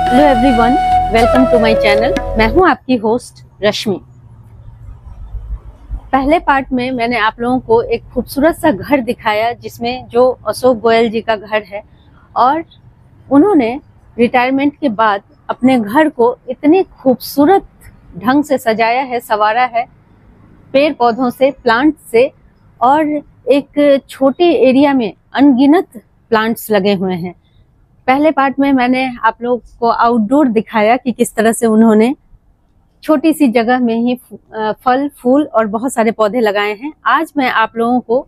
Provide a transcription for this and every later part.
Hello everyone, welcome to my channel. मैं हूं आपकी होस्ट रश्मि। पहले पार्ट में मैंने आप लोगों को एक खूबसूरत सा घर दिखाया जिसमें जो अशोक गोयल जी का घर है, और उन्होंने रिटायरमेंट के बाद अपने घर को इतनी खूबसूरत ढंग से सजाया है, संवारा है, पेड़ पौधों से, प्लांट से, और एक छोटे एरिया में अनगिनत प्लांट्स लगे हुए हैं। पहले पार्ट में मैंने आप लोग को आउटडोर दिखाया कि किस तरह से उन्होंने छोटी सी जगह में ही फल, फूल और बहुत सारे पौधे लगाए हैं। आज मैं आप लोगों को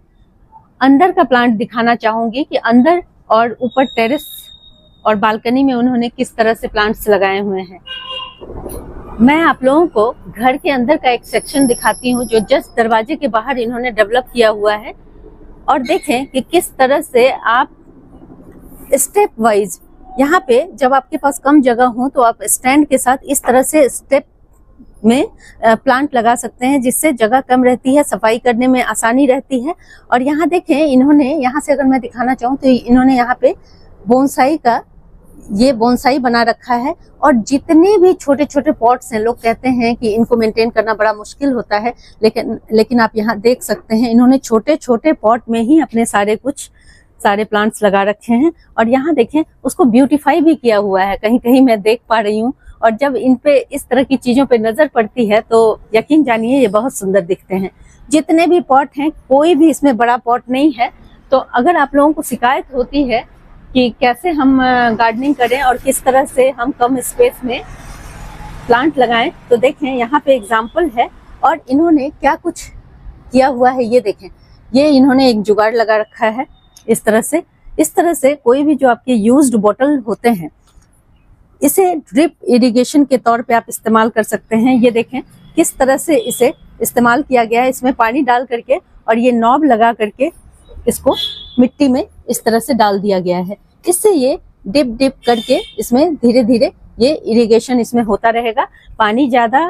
अंदर का प्लांट दिखाना चाहूंगी कि अंदर और ऊपर टेरेस और बालकनी में उन्होंने किस तरह से प्लांट्स लगाए हुए हैं। मैं आप लोगों को घर के अंदर का एक सेक्शन दिखाती हूँ जो जस्ट दरवाजे के बाहर इन्होंने डेवलप किया हुआ है, और देखें कि किस तरह से आप स्टेप वाइज यहाँ पे, जब आपके पास कम जगह हो तो आप स्टैंड के साथ इस तरह से स्टेप में प्लांट लगा सकते हैं, जिससे जगह कम रहती है, सफाई करने में आसानी रहती है। और यहाँ देखें, इन्होंने यहाँ से अगर मैं दिखाना चाहूँ तो इन्होंने यहाँ पे बोनसाई का ये बोनसाई बना रखा है। और जितने भी छोटे छोटे पॉट्स हैं, लोग कहते हैं कि इनको मेंटेन करना बड़ा मुश्किल होता है, लेकिन आप यहाँ देख सकते हैं इन्होंने छोटे छोटे पॉट में ही अपने सारे प्लांट्स लगा रखे हैं। और यहाँ देखें, उसको ब्यूटीफाई भी किया हुआ है, कहीं कहीं मैं देख पा रही हूँ। और जब इन पे इस तरह की चीजों पे नजर पड़ती है तो यकीन जानिए ये बहुत सुंदर दिखते हैं। जितने भी पॉट हैं, कोई भी इसमें बड़ा पॉट नहीं है। तो अगर आप लोगों को शिकायत होती है कि कैसे हम गार्डनिंग करें और किस तरह से हम कम स्पेस में प्लांट लगाएं, तो देखें यहाँ पे एग्जाम्पल है। और इन्होंने क्या कुछ किया हुआ है ये देखें। ये इन्होंने एक जुगाड़ लगा रखा है इस तरह से कोई भी जो आपके यूज्ड बॉटल होते हैं, इसे ड्रिप इरिगेशन के तौर पे आप इस्तेमाल कर सकते हैं। ये देखें किस तरह से इसे इस्तेमाल किया गया है। इसमें पानी डाल करके और ये नॉब लगा करके इसको मिट्टी में इस तरह से डाल दिया गया है। इससे ये डिप करके इसमें धीरे धीरे ये इरिगेशन इसमें होता रहेगा। पानी ज्यादा,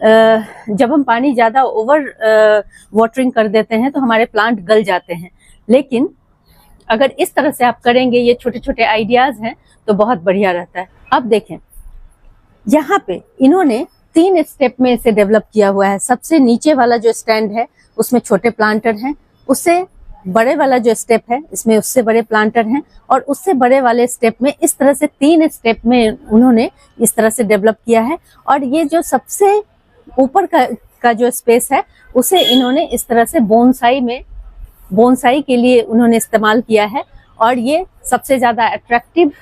जब हम पानी ज्यादा ओवर वाटरिंग कर देते हैं तो हमारे प्लांट गल जाते हैं, लेकिन अगर इस तरह से आप करेंगे, ये छोटे छोटे आइडियाज हैं, तो बहुत बढ़िया रहता है। अब देखें, यहाँ पे इन्होंने 3 स्टेप में इसे डेवलप किया हुआ है। सबसे नीचे वाला जो स्टैंड है उसमें छोटे प्लांटर हैं, उससे बड़े वाला जो स्टेप है इसमें उससे बड़े प्लांटर हैं, और उससे बड़े वाले स्टेप में इस तरह से 3 स्टेप में उन्होंने इस तरह से डेवलप किया है। और ये जो सबसे ऊपर का जो स्पेस है उसे इन्होंने इस तरह से बोनसाई के लिए उन्होंने इस्तेमाल किया है, और ये सबसे ज्यादा अट्रैक्टिव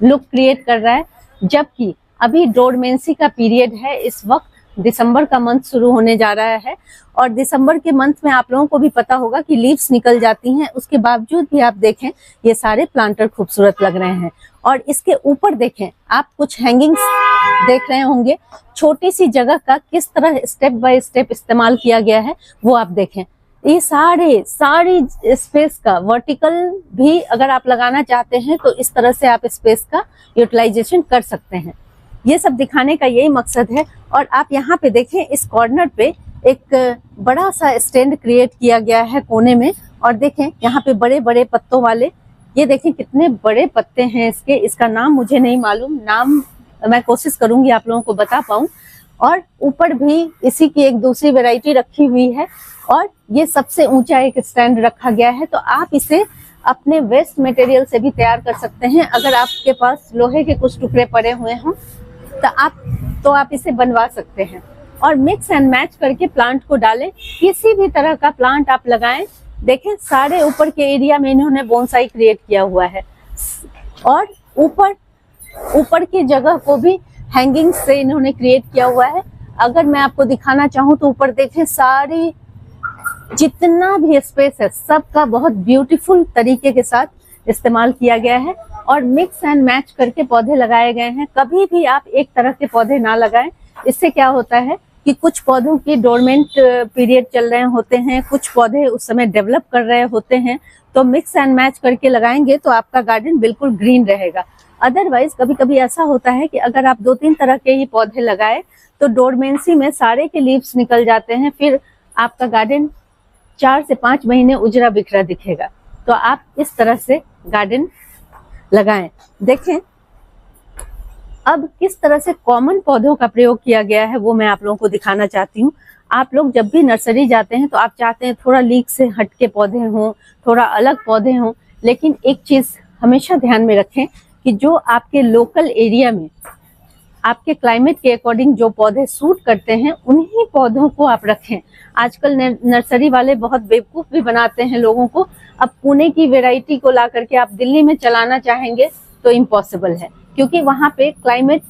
लुक क्रिएट कर रहा है। जबकि अभी डोरमेंसी का पीरियड है, इस वक्त दिसंबर का मंथ शुरू होने जा रहा है, और दिसंबर के मंथ में आप लोगों को भी पता होगा कि लीव्स निकल जाती हैं। उसके बावजूद भी आप देखें ये सारे प्लांटर खूबसूरत लग रहे हैं। और इसके ऊपर देखें, आप कुछ हैंगिंग्स देख रहे होंगे। छोटी सी जगह का किस तरह स्टेप बाय स्टेप इस्तेमाल किया गया है वो आप देखें। ये सारी स्पेस का वर्टिकल भी अगर आप लगाना चाहते हैं तो इस तरह से आप स्पेस का यूटिलाइजेशन कर सकते हैं। ये सब दिखाने का यही मकसद है। और आप यहाँ पे देखें, इस कॉर्नर पे एक बड़ा सा स्टैंड क्रिएट किया गया है कोने में, और देखें यहाँ पे बड़े बड़े पत्तों वाले, ये देखें कितने बड़े पत्ते हैं इसके। इसका नाम मुझे नहीं मालूम, नाम मैं कोशिश करूंगी आप लोगों को बता पाऊं। और ऊपर भी इसी की एक दूसरी वैरायटी रखी हुई है, और ये सबसे ऊंचा एक स्टैंड रखा गया है। तो आप इसे अपने वेस्ट मटेरियल से भी तैयार कर सकते हैं। अगर आपके पास लोहे के कुछ टुकड़े पड़े हुए हों तो आप इसे बनवा सकते हैं, और मिक्स एंड मैच करके प्लांट को डालें। किसी भी तरह का प्लांट आप लगाएं। देखें, सारे ऊपर के एरिया में इन्होंने बोनसाई क्रिएट किया हुआ है, और ऊपर की जगह को भी हैंगिंग से इन्होंने क्रिएट किया हुआ है। अगर मैं आपको दिखाना चाहूँ तो ऊपर देखें, सारी जितना भी स्पेस है सबका बहुत ब्यूटीफुल तरीके के साथ इस्तेमाल किया गया है, और मिक्स एंड मैच करके पौधे लगाए गए हैं। कभी भी आप एक तरह के पौधे ना लगाएं। इससे क्या होता है कि कुछ पौधों की डोरमेंट पीरियड चल रहे होते हैं, कुछ पौधे उस समय डेवलप कर रहे होते हैं, तो मिक्स एंड मैच करके लगाएंगे तो आपका गार्डन बिल्कुल ग्रीन रहेगा। अदरवाइज कभी कभी ऐसा होता है कि अगर आप 2-3 तरह के ही पौधे लगाए तो डोरमेंसी में सारे के लीव्स निकल जाते हैं, फिर आपका गार्डन 4 से 5 महीने उजरा बिखरा दिखेगा। तो आप इस तरह से गार्डन लगाएं। देखें अब किस तरह से कॉमन पौधों का प्रयोग किया गया है वो मैं आप लोगों को दिखाना चाहती हूँ। आप लोग जब भी नर्सरी जाते हैं तो आप चाहते हैं थोड़ा लीक से हटके पौधे हों, थोड़ा अलग पौधे हों, लेकिन एक चीज हमेशा ध्यान में रखें कि जो आपके लोकल एरिया में आपके क्लाइमेट के अकॉर्डिंग जो पौधे सूट करते हैं उन्हीं पौधों को आप रखें। आजकल नर्सरी वाले बहुत बेवकूफ भी बनाते हैं लोगों को। अब पुणे की वैरायटी को ला करके आप दिल्ली में चलाना चाहेंगे तो इम्पॉसिबल है, क्योंकि वहाँ पे क्लाइमेट,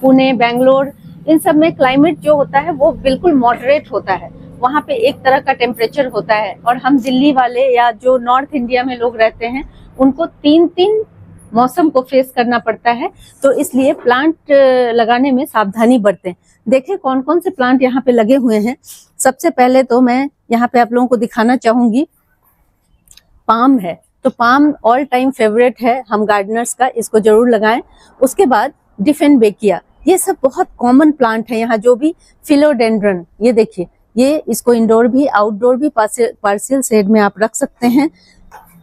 पुणे, बेंगलोर, इन सब में क्लाइमेट जो होता है वो बिल्कुल मॉडरेट होता है। वहाँ पे एक तरह का टेम्परेचर होता है, और हम दिल्ली वाले या जो नॉर्थ इंडिया में लोग रहते हैं उनको 3 मौसम को फेस करना पड़ता है। तो इसलिए प्लांट लगाने में सावधानी बरतें। देखें कौन कौन से प्लांट यहाँ पे लगे हुए हैं। सबसे पहले तो मैं यहाँ पे आप लोगों को दिखाना चाहूंगी, पाम है। तो पाम ऑल टाइम फेवरेट है हम गार्डनर्स का, इसको जरूर लगाएं। उसके बाद डिफेनबेकिया, ये सब बहुत कॉमन प्लांट है यहाँ। जो भी फिलोडेंड्रन, ये देखिए, ये इसको इंडोर भी आउटडोर भी पार्शियल शेड में आप रख सकते हैं।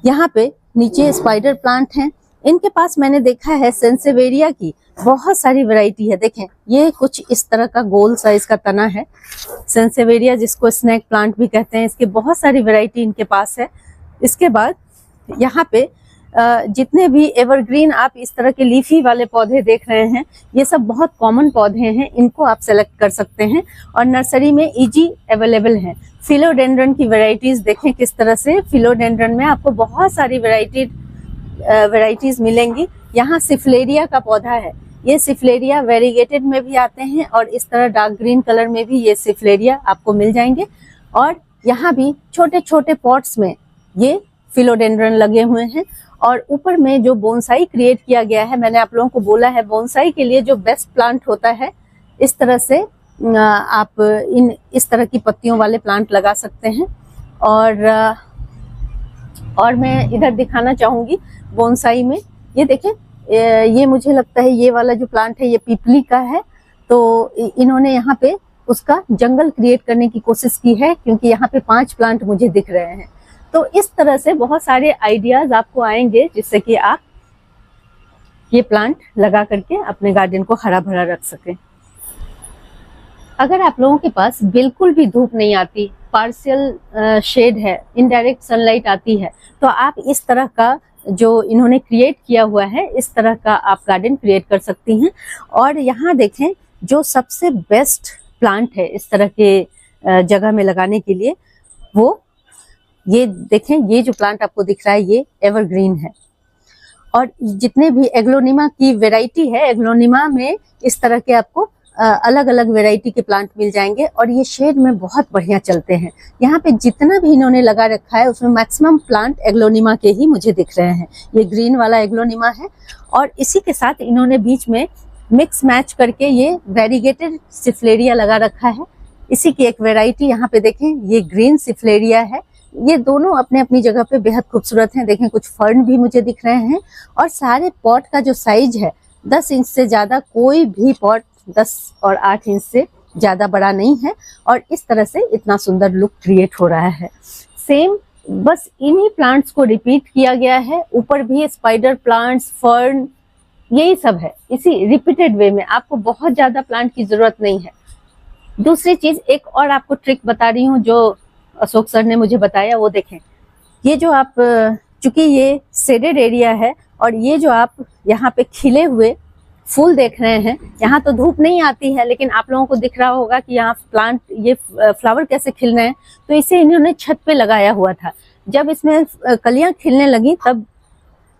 यहाँ पे नीचे स्पाइडर प्लांट हैं। इनके पास मैंने देखा है सेंसेवेरिया की बहुत सारी वैरायटी है। देखें ये कुछ इस तरह का गोल साइज का तना है, सेंसेवेरिया जिसको स्नैक प्लांट भी कहते हैं। इसके बहुत सारी वैरायटी इनके पास है। इसके बाद यहाँ पे जितने भी एवरग्रीन आप इस तरह के लीफी वाले पौधे देख रहे हैं, ये सब बहुत कॉमन पौधे हैं, इनको आप सेलेक्ट कर सकते हैं और नर्सरी में इजी अवेलेबल हैं। फिलोडेंड्रन की वैरायटीज देखें किस तरह से, फिलोडेंड्रन में आपको बहुत सारी वैरायटीज मिलेंगी। यहाँ सिफलेरिया का पौधा है, ये सिफलेरिया वेरीगेटेड में भी आते हैं और इस तरह डार्क ग्रीन कलर में भी ये सिफलेरिया आपको मिल जाएंगे। और यहाँ भी छोटे छोटे पॉट्स में ये फिलोडेंड्रन लगे हुए हैं। और ऊपर में जो बोनसाई क्रिएट किया गया है, मैंने आप लोगों को बोला है बोनसाई के लिए जो बेस्ट प्लांट होता है, इस तरह से आप इस तरह की पत्तियों वाले प्लांट लगा सकते हैं। और मैं इधर दिखाना चाहूंगी बोनसाई में, ये देखें, ये मुझे लगता है ये वाला जो प्लांट है ये पीपली का है। तो इन्होंने यहाँ पे उसका जंगल क्रिएट करने की कोशिश की है, क्योंकि यहाँ पे 5 प्लांट मुझे दिख रहे हैं। तो इस तरह से बहुत सारे आइडियाज आपको आएंगे जिससे कि आप ये प्लांट लगा करके अपने गार्डन को हरा भरा रख सकें। अगर आप लोगों के पास बिल्कुल भी धूप नहीं आती, पार्शियल शेड है, इनडायरेक्ट सनलाइट आती है, तो आप इस तरह का जो इन्होंने क्रिएट किया हुआ है, इस तरह का आप गार्डन क्रिएट कर सकती हैं। और यहाँ देखें जो सबसे बेस्ट प्लांट है इस तरह के जगह में लगाने के लिए, वो ये देखें, ये जो प्लांट आपको दिख रहा है ये एवरग्रीन है। और जितने भी एग्लोनिमा की वैरायटी है, एग्लोनिमा में इस तरह के आपको अलग अलग वैरायटी के प्लांट मिल जाएंगे और ये शेड में बहुत बढ़िया चलते हैं। यहाँ पे जितना भी इन्होंने लगा रखा है उसमें मैक्सिमम प्लांट एग्लोनिमा के ही मुझे दिख रहे हैं। ये ग्रीन वाला एग्लोनिमा है और इसी के साथ इन्होंने बीच में मिक्स मैच करके ये वेरीगेटेड सिफलेरिया लगा रखा है। इसी की एक वैरायटी यहाँ पे देखें, ये ग्रीन सिफलेरिया है। ये दोनों अपने अपनी जगह पे बेहद खूबसूरत हैं। देखें कुछ फर्न भी मुझे दिख रहे हैं और सारे पॉट का जो साइज है 10 इंच से ज्यादा कोई भी पॉट 10 और 8 इंच से ज्यादा बड़ा नहीं है। और इस तरह से इतना सुंदर लुक क्रिएट हो रहा है। सेम बस इन्हीं प्लांट्स को रिपीट किया गया है। ऊपर भी स्पाइडर प्लांट्स, फर्न, यही सब है इसी रिपीटेड वे में। आपको बहुत ज्यादा प्लांट की जरूरत नहीं है। दूसरी चीज एक और आपको ट्रिक बता रही हूँ जो अशोक सर ने मुझे बताया, वो देखें। ये जो आप, चूंकि ये शेडेड एरिया है और ये जो आप यहाँ पे खिले हुए फूल देख रहे हैं, यहाँ तो धूप नहीं आती है, लेकिन आप लोगों को दिख रहा होगा कि यहाँ प्लांट, ये फ्लावर कैसे खिल रहे हैं। तो इसे इन्होंने छत पे लगाया हुआ था। जब इसमें कलियां खिलने लगी तब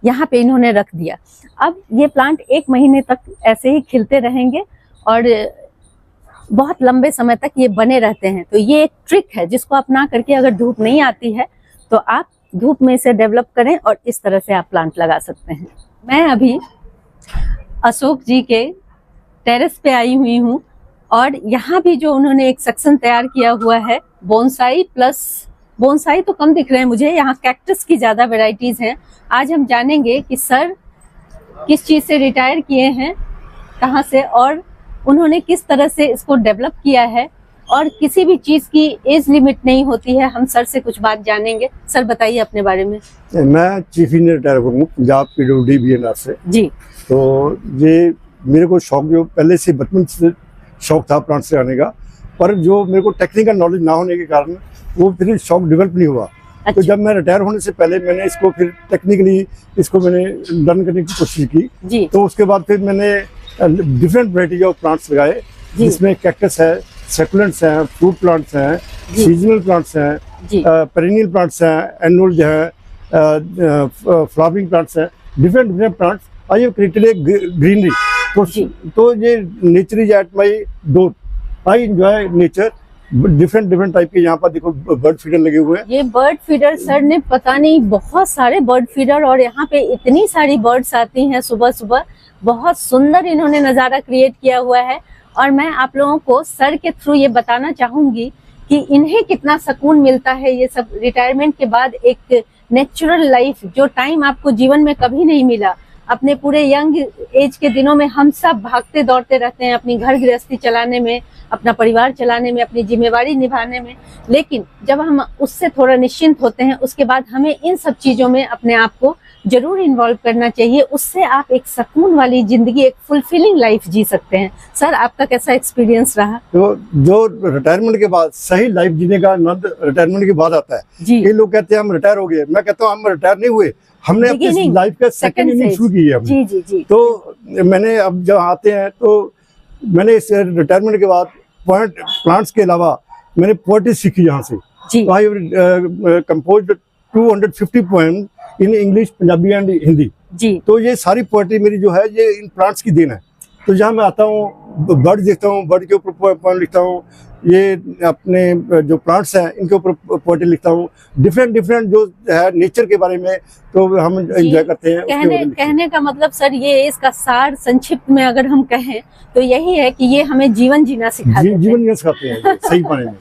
यहाँ पे इन्होंने रख दिया। अब ये प्लांट 1 महीने तक ऐसे ही खिलते रहेंगे और बहुत लंबे समय तक ये बने रहते हैं। तो ये एक ट्रिक है जिसको अपना करके अगर धूप नहीं आती है तो आप धूप में इसे डेवलप करें और इस तरह से आप प्लांट लगा सकते हैं। मैं अभी अशोक जी के टेरेस पे आई हुई हूँ और यहाँ भी जो उन्होंने एक सेक्शन तैयार किया हुआ है बोनसाई प्लस, बोनसाई तो कम दिख रहे हैं मुझे, यहाँ कैक्टस की ज्यादा वेराइटीज हैं। आज हम जानेंगे कि सर किस चीज से रिटायर किए हैं, कहाँ से, और उन्होंने किस तरह से इसको डेवलप किया है। और किसी भी चीज की एज लिमिट नहीं होती है। हम सर से कुछ बात जानेंगे। सर बताइए अपने बारे में। मैं चीफ इंजीनियर रिटायर हूँ पंजाब PWD BNR से जी। तो ये मेरे को शौक जो पहले से बचपन से शौक था प्लांट्स लगाने का, पर जो मेरे को टेक्निकल नॉलेज ना होने के कारण वो फिर शौक डेवलप नहीं हुआ। अच्छा। तो जब मैं रिटायर होने से पहले मैंने इसको फिर टेक्निकली इसको मैंने लर्न करने की कोशिश की जी। तो उसके बाद फिर मैंने डिफरेंट वैरायटी ऑफ प्लांट्स लगाए, जिसमें कैक्टस है, सेकुलेंट्स हैं, फ्रूट प्लांट्स हैं, सीजनल प्लांट्स हैं, पेरिनियल प्लांट्स हैं, एनुअल जो है फ्लावरिंग प्लांट्स हैं, different plants. I have created a greenery. तो ये nature is at my door. I enjoy nature. Different type के यहाँ पर देखो बर्ड फीडर लगे हुए हैं। ये बर्ड फीडर सर ने पता नहीं बहुत सारे बर्ड फीडर, और यहाँ पे इतनी सारी बर्ड्स आती हैं सुबह सुबह। बहुत सुंदर इन्होंने नज़ारा क्रिएट किया हुआ है। और मैं आप लोगों को सर के थ्रू ये बताना चाहूंगी कि इन्हें कितना सुकून मिलता है। ये सब रिटायरमेंट के बाद एक नेचुरल लाइफ, जो टाइम आपको जीवन में कभी नहीं मिला। अपने पूरे यंग एज के दिनों में हम सब भागते दौड़ते रहते हैं अपनी घर गृहस्थी चलाने में, अपना परिवार चलाने में, अपनी जिम्मेवारी निभाने में। लेकिन जब हम उससे थोड़ा निश्चिंत होते हैं, उसके बाद हमें इन सब चीजों में अपने आप को जरूर इन्वॉल्व करना चाहिए। उससे आप एक सुकून वाली जिंदगी, एक फुलफिलिंग लाइफ जी सकते हैं। सर, आपका कैसा एक्सपीरियंस रहा? तो जो रिटायरमेंट के बाद सही लाइफ जीने का आनंद रिटायरमेंट के बाद आता है। जी। ये लोग कहते हैं हम रिटायर हो गए, मैं कहता हूँ हम रिटायर नहीं हुए, हमने अपनी लाइफ का सेकंड इनिंग शुरू की है। जी जी जी। तो मैंने अब जब आते हैं तो मैंने इस रिटायरमेंट के बाद प्लांट्स के अलावा मैंने पोएट्री सीखी यहाँ से। जी। I composed 250 poem in English, Punjabi and Hindi. जी। तो ये सारी पोएट्री मेरी जो है ये इन प्लांट्स की देन है। तो जहाँ मैं आता हूँ बर्ड देखता हूँ, बर्ड के ऊपर पोएम लिखता हूँ, ये अपने जो प्लांट्स हैं इनके ऊपर पोएट्री लिखता हूँ। डिफरेंट जो है नेचर के बारे में तो हम एंजॉय करते हैं। कहने का मतलब सर ये, इसका सार संक्षिप्त में अगर हम कहें तो यही है कि ये हमें जीवन जीना सिखाते हैं। जीवन जीना सिखाते हैं सही माने में।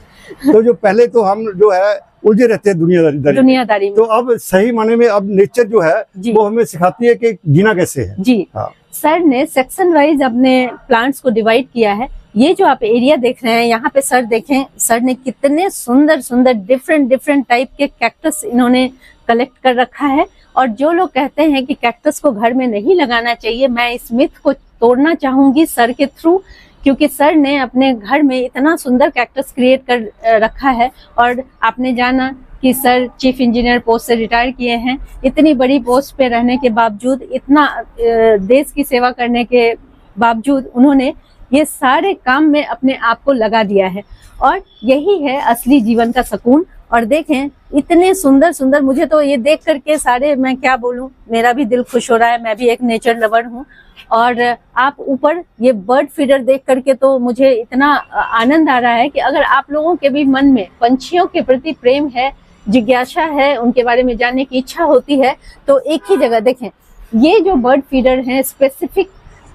तो जो पहले तो हम जो है उलझे रहते हैं दुनियादारी में, तो अब सही माने में अब नेचर जो है वो हमें सिखाती है कि जीना कैसे है। जी। हाँ। सर ने सेक्शन वाइज अपने प्लांट्स को डिवाइड किया है। ये जो आप एरिया देख रहे हैं यहाँ पे सर देखें, सर ने कितने सुंदर डिफरेंट टाइप के कैक्टस इन्होंने कलेक्ट कर रखा है। और जो लोग कहते हैं कि कैक्टस को घर में नहीं लगाना चाहिए, मैं इस मिथ को तोड़ना चाहूंगी सर के थ्रू, क्योंकि सर ने अपने घर में इतना सुंदर कैक्टस क्रिएट कर रखा है। और आपने जाना कि सर चीफ इंजीनियर पोस्ट से रिटायर किए हैं। इतनी बड़ी पोस्ट पे रहने के बावजूद, इतना देश की सेवा करने के बावजूद उन्होंने ये सारे काम में अपने आप को लगा दिया है। और यही है असली जीवन का सुकून। और देखें इतने सुंदर, मुझे तो ये देख करके सारे, मैं क्या बोलूं, मेरा भी दिल खुश हो रहा है। मैं भी एक नेचर लवर हूं। और आप ऊपर ये बर्ड फीडर देख करके तो मुझे इतना आनंद आ रहा है कि अगर आप लोगों के भी मन में पंछियों के प्रति प्रेम है, जिज्ञासा है, उनके बारे में जानने की इच्छा होती है, तो एक ही जगह देखें, ये जो बर्ड फीडर है स्पेसिफिक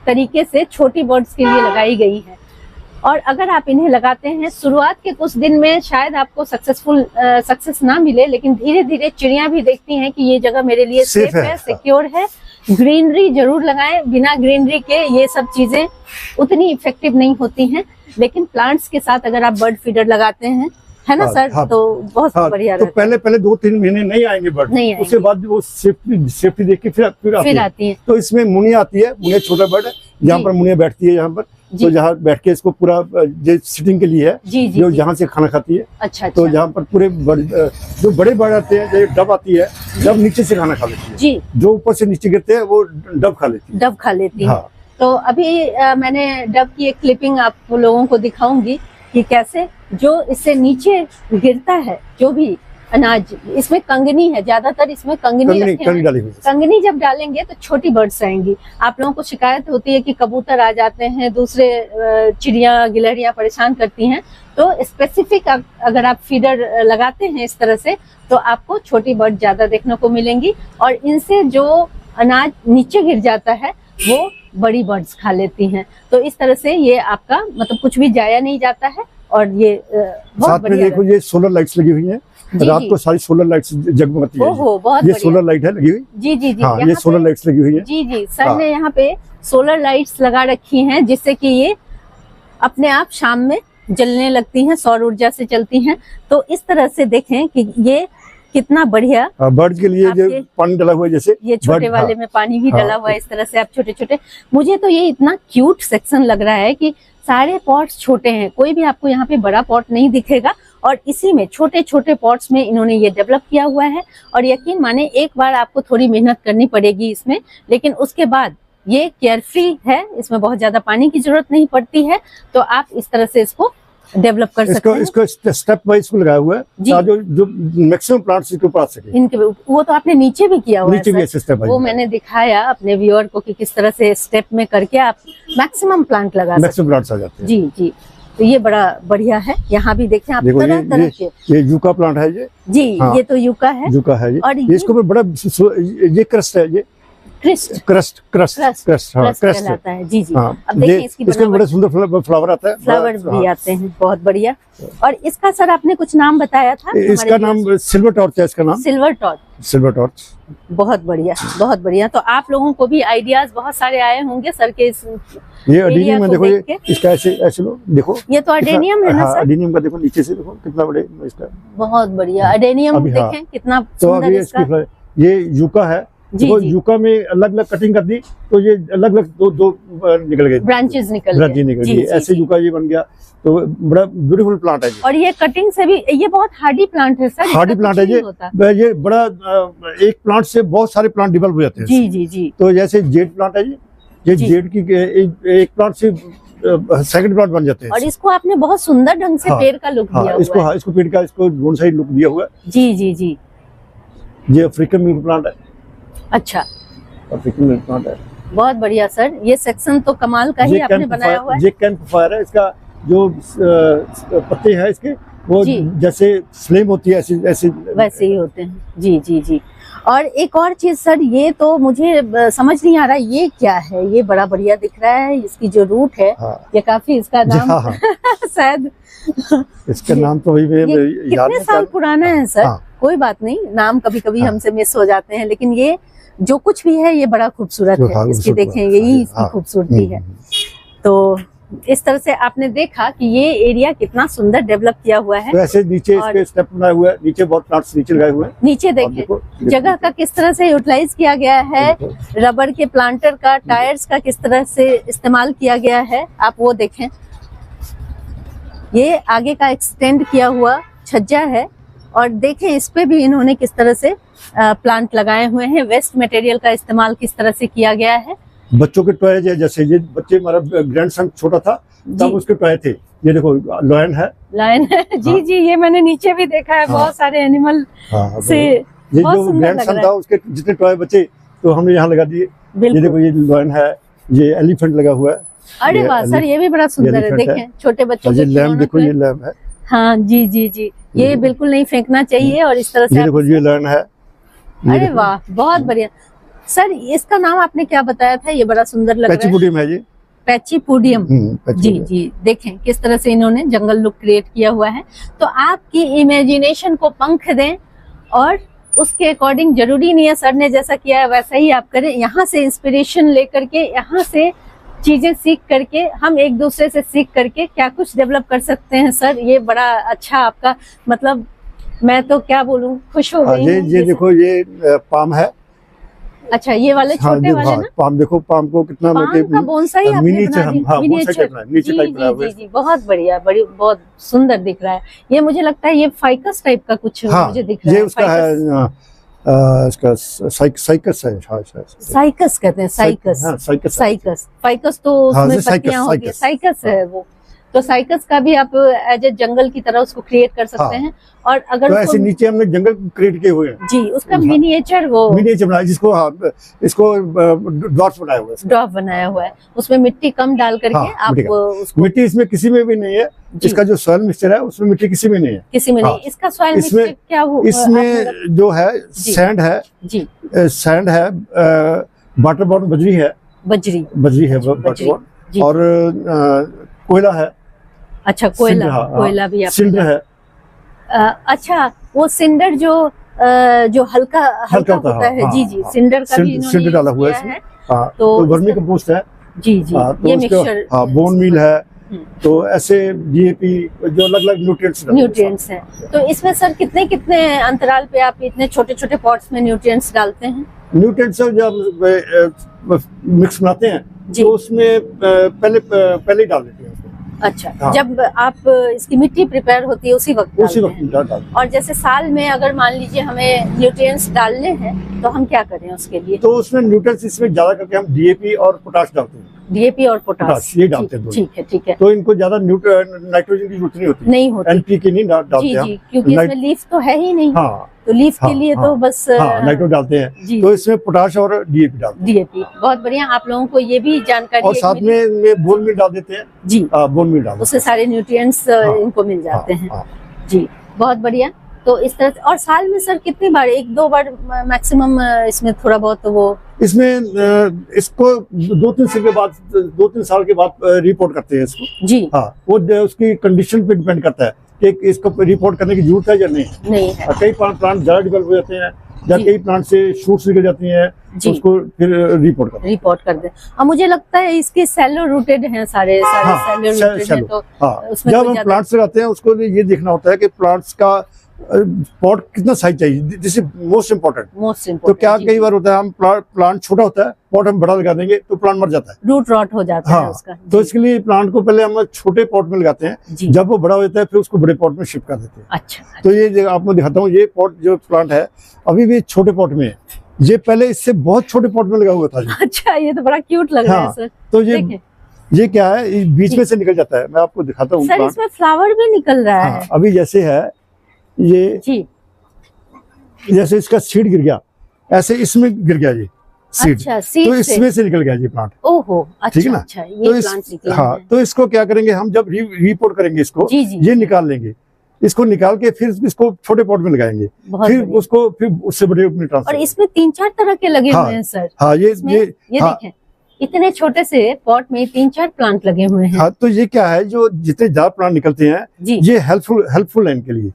तरीके से छोटी बर्ड्स के लिए लगाई गई है। और अगर आप इन्हें लगाते हैं, शुरुआत के कुछ दिन में शायद आपको सक्सेस ना मिले, लेकिन धीरे धीरे चिड़िया भी देखती हैं कि ये जगह मेरे लिए सेफ है, सिक्योर है। ग्रीनरी जरूर लगाएं, बिना ग्रीनरी के ये सब चीजें उतनी इफेक्टिव नहीं होती हैं। लेकिन प्लांट्स के साथ अगर आप बर्ड फीडर लगाते हैं, है ना सर, तो बहुत बढ़िया तो पहले 2-3 महीने नहीं आएंगे बर्ड, उसके बाद वो सेफ्टी देख के फिर आती है। तो इसमें मुनिया आती है, मुनिया छोटा बर्ड है, यहाँ पर मुनिया बैठती है यहाँ पर। तो जहाँ बैठ के इसको पूरा सिटिंग के लिए है, जो जहाँ से खाना खाती है। अच्छा। तो जहाँ पर पूरे जो बड़े बर्ड आते हैं, जो डब आती है, डब नीचे से खाना खा लेती है जी। जो ऊपर से नीचे गिरते हैं वो डब खा लेती है। हाँ। तो अभी मैंने डब की एक क्लिपिंग आप लोगों को दिखाऊंगी कि कैसे जो इससे नीचे गिरता है जो भी अनाज, इसमें कंगनी है, ज्यादातर इसमें कंगनी जब डालेंगे तो छोटी बर्ड्स आएंगी। आप लोगों को शिकायत होती है कि कबूतर आ जाते हैं, दूसरे चिड़िया गिलहरियां परेशान करती हैं। तो स्पेसिफिक अगर आप फीडर लगाते हैं इस तरह से, तो आपको छोटी बर्ड ज्यादा देखने को मिलेंगी। और इनसे जो अनाज नीचे गिर जाता है वो बड़ी बर्ड्स खा लेती हैं। तो इस तरह से ये आपका मतलब कुछ भी जाया नहीं जाता है। और ये बहुत साथ में देखो ये सोलर लाइट्स लगी हुई हैं, रात को सारी सोलर लाइट्स जगमगाती है। बहुत ये सोलर लाइट है लगी हुई। जी। हाँ, ये सोलर लाइट्स लगी हुई है। जी। सर ने यहाँ पे सोलर लाइट्स लगा रखी हैं, जिससे कि ये अपने आप शाम में जलने लगती हैं, सौर ऊर्जा से चलती हैं। तो इस तरह से देखें कि ये कितना बढ़िया। बर्ड के लिए जो पानी डाला हुआ है, जैसे ये छोटे वाले में पानी भी डाला हुआ है, इस तरह से आप छोटे छोटे। मुझे तो ये इतना क्यूट सेक्शन लग रहा है कि सारे पॉट्स छोटे हैं, कोई भी आपको यहाँ पे बड़ा पॉट नहीं दिखेगा, और इसी में छोटे छोटे पॉट्स में इन्होंने ये डेवलप किया हुआ है। और यकीन माने एक बार आपको थोड़ी मेहनत करनी पड़ेगी इसमें, लेकिन उसके बाद ये केयर फ्री है, इसमें बहुत ज्यादा पानी की जरूरत नहीं पड़ती है। तो आप इस तरह से इसको डेवलप कर सकते हैं। इसको स्टेप वाइज लगाया हुआ है, जो मैक्सिमम प्लांट्स इसके ऊपर आ सके। इनके वो तो आपने नीचे भी किया हुआ नीचे है सर, वो मैंने दिखाया अपने व्यूअर को कि किस तरह से स्टेप में करके आप मैक्सिमम प्लांट लगा सकते हैं। मैक्सिमम प्लांट्स आ जाते हैं। जी जी, तो ये बड़ा बढ़िया है। यहाँ भी देखें आप, तरह तरह के। ये यूका प्लांट है ये जी। ये तो यूका है, यूका है ये। और इसको भी बड़ा, ये क्रस्ट है, ये क्रस्ट कहलाता है। जी जी। अब देखिए इसके बड़े सुंदर फ्लावर आता है, फ्लावर भी आते हैं, बहुत बढ़िया। और इसका सर आपने कुछ नाम बताया था? इसका नाम सिल्वर टॉर्च है, इसका नाम सिल्वर टॉर्च। बहुत बढ़िया, बहुत बढ़िया। तो आप लोगों को भी आइडियाज बहुत सारे आए होंगे सर के इस ये अडेनियम में। देखो ये इसका ऐसे लो, देखो ये तो अडेनियम है ना सर? अडेनियम का देखो नीचे से, देखो कितना बड़े इसका, बहुत बढ़िया अडेनियम। देखें कितना सुंदर इसका। ये यूका है। तो यूका में अलग अलग कटिंग कर दी, तो ये अलग अलग दो निकल गए, ब्रांचेज निकल गए। ऐसे यूका ये बन गया। तो बड़ा ब्यूटीफुल प्लांट है ये। और ये कटिंग से भी, ये बहुत हार्डी प्लांट है सर। हार्डी प्लांट है ये बड़ा, एक प्लांट से बहुत सारे प्लांट डेवलप हो जाते हैं। जी जी जी। तो जैसे जेड प्लांट है ये जेड की एक प्लांट से सेकंड प्लांट बन जाते हैं। और इसको आपने बहुत सुंदर ढंग से पेड़ का लुक दिया हुआ है। इसको पेड़ का इसको दोनों साइड लुक दिया हुआ है। जी जी जी। ये अफ्रीकन मिल्क प्लांट है। अच्छा, अफ्रीकन मिल्क प्लांट है। बहुत बढ़िया सर, ये सेक्शन तो कमाल का ही आपने बनाया हुआ है। ये कैंप फायर है, इसका जो पत्ते हैं इसके, वो जैसे फ्लेम होती है ऐसे वैसे ही होते हैं। जी जी जी। और एक और चीज सर, ये तो मुझे समझ नहीं आ रहा ये क्या है। ये बड़ा बढ़िया दिख रहा है, इसकी जो रूट है ये काफी, इसका नाम शायद इसका नाम तो वही कितने साल पुराना है सर? कोई बात नहीं, नाम कभी कभी हमसे मिस हो जाते हैं, लेकिन ये जो कुछ भी है ये बड़ा खूबसूरत है। इसकी देखें, यही इसकी खूबसूरती है। तो इस तरह से आपने देखा कि ये एरिया कितना सुंदर डेवलप किया हुआ है। तो ऐसे नीचे इसके स्टेप बनाए हुए हैं, नीचे बहुत प्लांट्स नीचे लगाए हुए हैं। नीचे देखें जगह का किस तरह से यूटिलाइज किया गया है, रबर के प्लांटर का, टायर्स का किस तरह से इस्तेमाल किया गया है, आप वो देखें। ये आगे का एक्सटेंड किया हुआ छज्जा है, और देखें इस पे भी इन्होंने किस तरह से प्लांट लगाए हुए हैं। वेस्ट मटेरियल का इस्तेमाल किस तरह से किया गया है। बच्चों के टॉय जैसे ये बच्चे, हमारा ग्रैंडसन छोटा था तब उसके टॉय थे। ये देखो लायन है जी जी, ये मैंने नीचे भी देखा है। बहुत सारे एनिमल से ये जो ग्रैंडसन था उसके जितने टॉय बचे तो हमने यहाँ लगा दिए। ये देखो ये लायन है, ये एलिफेंट लगा हुआ है। अरे वाह सर, ये भी बड़ा सुंदर है। देखें छोटे बच्चों के लैम्प, देखो ये लैम्प है। हाँ जी जी जी, ये बिल्कुल नहीं फेंकना चाहिए। और इस तरह से देखो ये लायन है। अरे वाह, बहुत बढ़िया सर। इसका नाम आपने क्या बताया था? ये बड़ा सुंदर लग रहा है। पैचीपोडियम है ये, पैचीपोडियम। जी जी, देखें किस तरह से इन्होंने जंगल लुक क्रिएट किया हुआ है। तो आपकी इमेजिनेशन को पंख दें, और उसके अकॉर्डिंग, जरूरी नहीं है सर ने जैसा किया है वैसा ही आप करें। यहाँ से इंस्पिरेशन लेकर के, यहाँ से चीजें सीख करके, हम एक दूसरे से सीख करके क्या कुछ डेवलप कर सकते हैं सर। ये बड़ा अच्छा आपका, मतलब मैं तो क्या बोलूं, खुश हो गई। ये देखो ये पाम है। अच्छा, ये वाले छोटे वाले ना? पाम देखो, पाम को कितना बोनसाई जी, बहुत बढ़िया, बहुत सुंदर दिख रहा है। ये मुझे लगता है ये फाइकस टाइप का कुछ मुझे दिख रहा है। ये उसका है, इसका साइकस है, साइकस कहते हैं। साइकस फाइकस तो उसमें पत्तियां होगी, साइकस है वो। तो साइकस का भी आप एज ए जंगल की तरह उसको क्रिएट कर सकते हैं। और अगर तो ऐसे नीचे हमने जंगल क्रिएट किए हुए हैं। जी, उसका मिनिएचर बनाया, जिसको इसको ड्वार्फ बनाया हुआ है। ड्वार्फ बनाया हुआ है, उसमें मिट्टी कम डाल करके आप उसको। मिट्टी इसमें किसी में भी नहीं है। इसका जो सॉइल मिक्सचर है उसमें मिट्टी किसी में नहीं है। किसी में नहीं। इसका सॉइल मिक्सचर क्या हुआ? इसमें जो है सैंड है जी, सैंड है, वाटर बॉर्न बजरी है, बजरी है वाटर बॉर्न, और कोयला है। अच्छा, कोयला भी सिंडर है। अच्छा, वो सिंडर जो हल्का होता है। जी जी, सिंडर का भी सिंडर डाला हुआ है इसमें। तो वर्मी कंपोस्ट है। जी जी, ये मिक्सचर। बोन मील है, तो ऐसे डीएपी जो अलग अलग न्यूट्रिएंट्स हैं। तो इसमें सर कितने कितने अंतराल पे आप इतने छोटे छोटे पॉट्स में न्यूट्रिएंट्स डालते हैं? न्यूट्रिएंट्स जब मिक्स बनाते हैं तो उसमें पहले डाल देते हैं। अच्छा, हाँ। जब आप इसकी मिट्टी प्रिपेयर होती है उसी वक्त डालते हैं। और जैसे साल में अगर मान लीजिए हमें न्यूट्रिएंट्स डालने हैं तो हम क्या करें उसके लिए? तो उसमें न्यूट्रिएंट्स इसमें ज्यादा करके हम डीएपी और पोटाश डालते हैं। डीएपी और पोटाश ये डालते हैं। ठीक है, ठीक है। तो इनको ज्यादा नाइट्रोजन की जरूरत नहीं होती। एनपीके नहीं डालते हैं क्योंकि इसमें लीफ तो है ही नहीं। हाँ, तो लीफ के लिए तो बस नाइट्रो डालते हैं। तो इसमें पोटाश और डीएपी डालते हैं। डीएपी बहुत बढ़िया, आप लोगों को ये भी जानकारी। और साथ में बोन मील डाल देते हैं जी। बोन मील डाल, उससे सारे न्यूट्रिएंट्स इनको मिल जाते हैं जी। बहुत बढ़िया। तो इस तरह से, और साल में सर कितनी बार, एक दो बार मैक्सिमम इसमें थोड़ा बहुत तो वो इसमें इसको 2-3 साल के बाद रिपोर्ट करते हैं इसको जी। हाँ, वो उसकी कंडीशन पे डिपेंड करता है कि इसको रिपोर्ट करने की जरूरत है या नहीं है। कई प्लांट ज्यादा डेवलप हो जाते हैं या कई प्लांट से शूट्स निकल जाती हैं तो उसको फिर रिपोर्ट कर दे। और मुझे लगता है इसके सेलो रूटेड हैं सारे सेलो रूटेड हैं। तो जब हम प्लांट्स लगाते हैं उसको ये देखना होता है कि प्लांट्स का पॉट कितना साइज चाहिए, दिस इज मोस्ट इम्पोर्टेंट। तो क्या कई बार होता है हम प्लांट छोटा होता है, पॉट हम बड़ा लगा देंगे तो प्लांट मर जाता है, रूट रॉट हो जाता है उसका। तो इसके लिए प्लांट को पहले हम छोटे पॉट में लगाते हैं, जब वो बड़ा हो जाता है फिर उसको बड़े पॉट में शिफ्ट कर देते हैं। अच्छा, तो ये आपको दिखाता हूँ, ये पॉट जो प्लांट है अभी भी छोटे पॉट में है, ये पहले इससे बहुत छोटे पॉट में लगा हुआ था। अच्छा, ये तो बड़ा क्यूट लग रहा है सर। तो ये क्या है, बीच में से निकल जाता है। मैं आपको दिखाता हूँ। सर इसमें फ्लावर भी निकल रहा है अभी, जैसे है ये जी, जैसे इसका सीड गिर गया, ऐसे इसमें गिर गया ये सीड। अच्छा, सीड तो इसमें से निकल गया ये प्लांट। ओहो, अच्छा, ठीक है ना। अच्छा, ये तो इसको क्या करेंगे हम, जब रिपोर्ट करेंगे इसको ये निकाल लेंगे, इसको निकाल के फिर इसको छोटे पॉट में लगाएंगे, फिर उसको फिर उससे बड़े में ट्रांसफर। और इसमें 3-4 तरह के लगे हुए हैं सर। हाँ, ये देखें, इतने छोटे से पॉट में 3-4 प्लांट लगे हुए हैं। हाँ, तो ये क्या है, जो जितने ज्यादा प्लांट निकलते हैं ये हेल्पफुल है इनके लिए।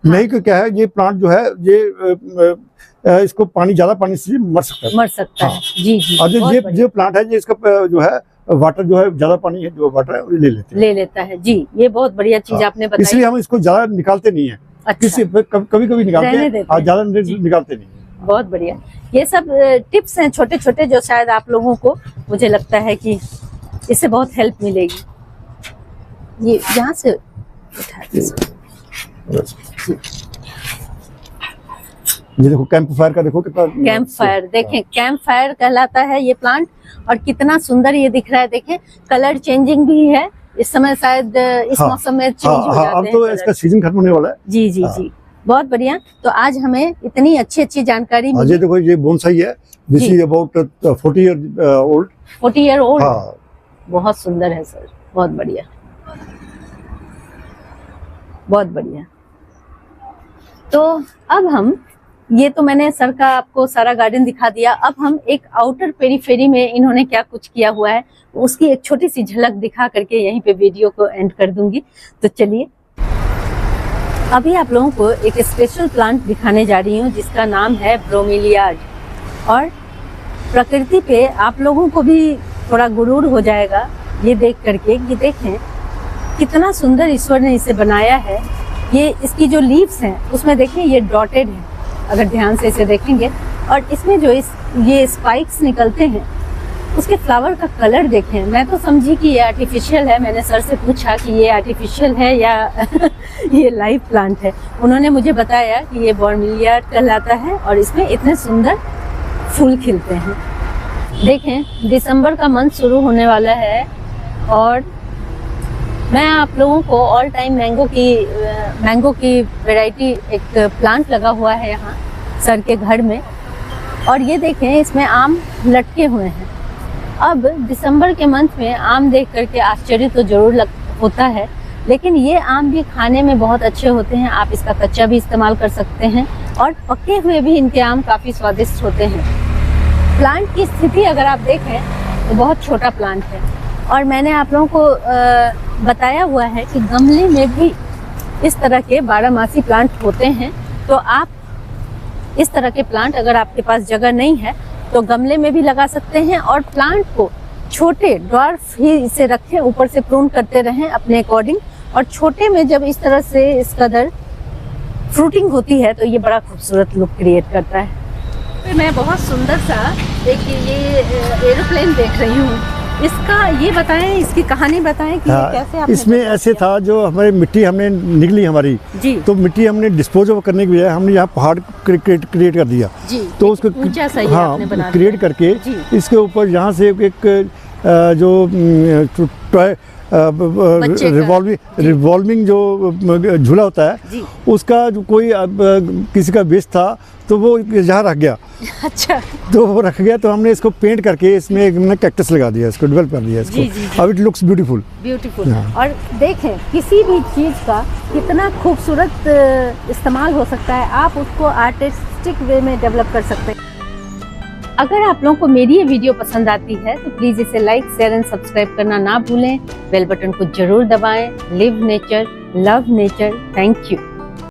नहीं तो क्या है, ये प्लांट जो है ये इसको ज्यादा पानी से मर सकता है। जी जी। और जो प्लांट है, इसका जो है वाटर जो है, ज्यादा पानी है जो वाटर है ले लेता है जी। ये बहुत बढ़िया चीज आपने बताई। इसलिए हम इसको ज्यादा निकालते नहीं है। अच्छा। कभी निकालते हैं, ज्यादा निकालते नहीं है। बहुत बढ़िया। ये सब टिप्स हैं छोटे छोटे जो शायद आप लोगों को, मुझे लगता है कि इससे बहुत हेल्प मिलेगी। ये यहाँ से ये देखो कैंप फायर का, देखो कितना कैंप फायर, देखें कैंप फायर कहलाता है ये प्लांट, और कितना सुंदर ये दिख रहा है। देखें कलर चेंजिंग भी है इस समय, शायद इस मौसम में चेंज हो जाते हैं। अब तो इसका सीजन खत्म होने वाला है। जी जी जी, बहुत बढ़िया। तो आज हमें इतनी अच्छी जानकारी मिली। ये देखो, ये बोनसाई है, this is about 40 year old. 40 year old, बहुत सुंदर है सर, बहुत बढ़िया, बहुत बढ़िया। तो अब हम, ये तो मैंने सर का आपको सारा गार्डन दिखा दिया। अब हम एक आउटर पेरीफेरी में इन्होंने क्या कुछ किया हुआ है उसकी एक छोटी सी झलक दिखा करके यहीं पे वीडियो को एंड कर दूंगी। तो चलिए, अभी आप लोगों को एक स्पेशल प्लांट दिखाने जा रही हूँ जिसका नाम है ब्रोमेलियाड। और प्रकृति पे आप लोगों को भी थोड़ा गुरूर हो जाएगा ये देख करके कि देखें कितना सुंदर ईश्वर ने इसे बनाया है। ये इसकी जो लीव्स हैं उसमें देखें ये डॉटेड है, अगर ध्यान से इसे देखेंगे। और इसमें जो ये स्पाइक्स निकलते हैं, उसके फ्लावर का कलर देखें। मैं तो समझी कि ये आर्टिफिशियल है। मैंने सर से पूछा कि ये आर्टिफिशियल है या ये लाइव प्लांट है। उन्होंने मुझे बताया कि ये ब्रोमेलियाड कहलाता है और इसमें इतने सुंदर फूल खिलते हैं। देखें दिसंबर का मंथ शुरू होने वाला है और मैं आप लोगों को ऑल टाइम मैंगो की वैरायटी, एक प्लांट लगा हुआ है यहाँ सर के घर में। और ये देखें इसमें आम लटके हुए हैं। अब दिसंबर के मंथ में आम देख करके आश्चर्य तो जरूर होता है, लेकिन ये आम भी खाने में बहुत अच्छे होते हैं। आप इसका कच्चा भी इस्तेमाल कर सकते हैं और पके हुए भी इनके आम काफ़ी स्वादिष्ट होते हैं। प्लांट की स्थिति अगर आप देखें तो बहुत छोटा प्लांट है। और मैंने आप लोगों को बताया हुआ है कि गमले में भी इस तरह के 12मासी प्लांट होते हैं। तो आप इस तरह के प्लांट, अगर आपके पास जगह नहीं है तो गमले में भी लगा सकते हैं और प्लांट को छोटे ड्वार्फ ही इसे रखें, ऊपर से प्रून करते रहें अपने अकॉर्डिंग। और छोटे में जब इस तरह से इस कदर फ्रूटिंग होती है तो ये बड़ा खूबसूरत लुक क्रिएट करता है। तो मैं बहुत सुंदर सा देखिए ये एरोप्लेन देख रही हूँ, इसका ये बताएं, इसकी कहानी बताएं कि ये कैसे आपने इसमें ऐसे था, जो हमारी मिट्टी हमने निकली हमारी जी, तो मिट्टी हमने डिस्पोज ऑफ करने की बजाय हमने यहाँ पहाड़ क्रिएट कर दिया जी, तो उसको ऊंचा सा क्रिएट करके इसके ऊपर यहाँ से एक जो रिवॉल्विंग जो झूला होता है उसका जो कोई किसी का बेस था तो वो यहाँ रख गया। अच्छा, तो वो रख गया, तो हमने इसको पेंट करके इसमें हमने कैक्टस लगा दिया, इसको डेवलप कर दिया इसको। अब इट लुक्स ब्यूटीफुल। और देखें किसी भी चीज़ का कितना खूबसूरत इस्तेमाल हो सकता है, आप उसको आर्टिस्टिक वे में डेवलप कर सकते हैं। अगर आप लोगों को मेरी ये वीडियो पसंद आती है तो प्लीज़ इसे लाइक, शेयर एंड सब्सक्राइब करना ना भूलें। बेल बटन को जरूर दबाएं। Live nature, love nature. Thank you.